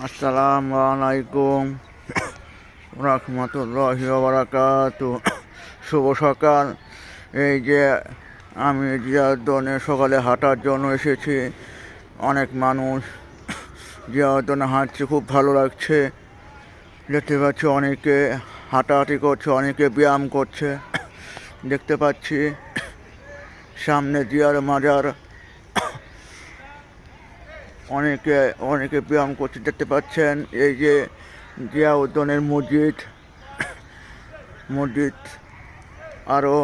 আসসালামু আলাইকুম রাহমাতুল্লাহি ওয়া বারাকাতুহু। শুভ সকাল। এই যে আমি জিয়াউদ্দৌনে সকালে হাঁটার জন্য এসেছি। অনেক মানুষ জিয়াউদ্দৌনে হাঁটছে, খুব ভালো লাগছে। দেখতে পাচ্ছি অনেকে হাঁটাহাঁটি করছে, অনেকে ব্যায়াম করছে। দেখতে পাচ্ছি সামনে জিয়ার মাজার, অনেকে অনেকে ব্যায়াম করছে দেখতে পাচ্ছেন। এই যে জিয়াউদ্দৌনের মসজিদ আরও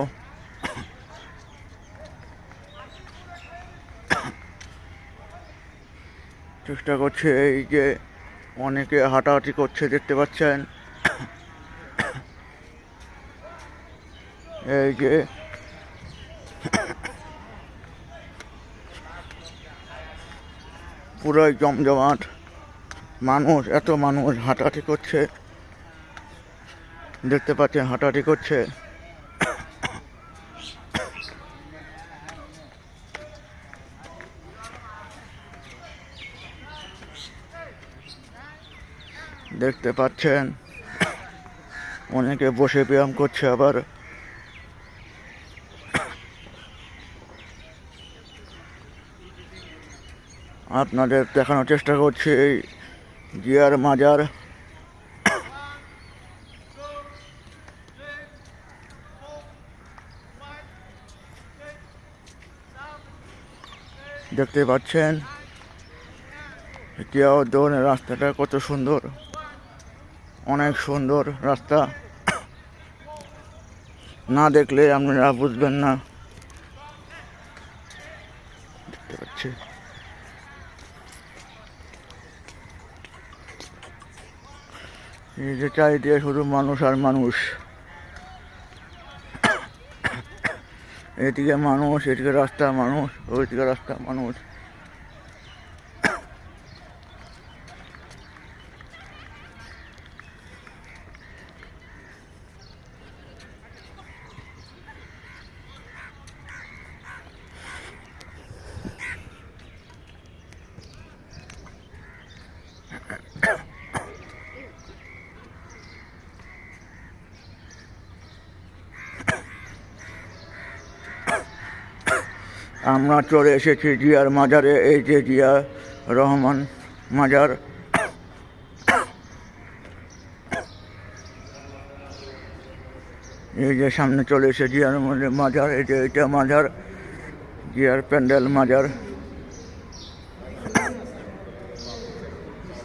চেষ্টা করছে। এই যে অনেকে হাঁটাহাঁটি করছে দেখতে পাচ্ছেন। এই যে পুরোই জমজমাট মানুষ, এত মানুষ হাঁটাহাঁটি করছে দেখতে পাচ্ছেন, হাঁটাহাঁটি করছে। দেখতে পাচ্ছেন অনেকে বসে ব্যায়াম করছে। আবার আপনাদের দেখানোর চেষ্টা করছি এই জিয়ার মাজার। দেখতে পাচ্ছেন জিয়াউদ্দৌনের রাস্তাটা কত সুন্দর, অনেক সুন্দর রাস্তা। না দেখলে আপনারা বুঝবেন না। দেখতে পাচ্ছি এই যে চারিদিকে শুধু মানুষ আর মানুষ। এদিকে মানুষ, এদিকে রাস্তা মানুষ, ওইদিকে রাস্তা মানুষ। আমরা চলে এসেছি জিয়ার মাজারে। এই যে জিয়া রহমান মাজার। এই যে সামনে চলে এসে জিয়ার মাজার। এই যে এটা মাজার, জিয়ার প্যান্ডেল মাজার।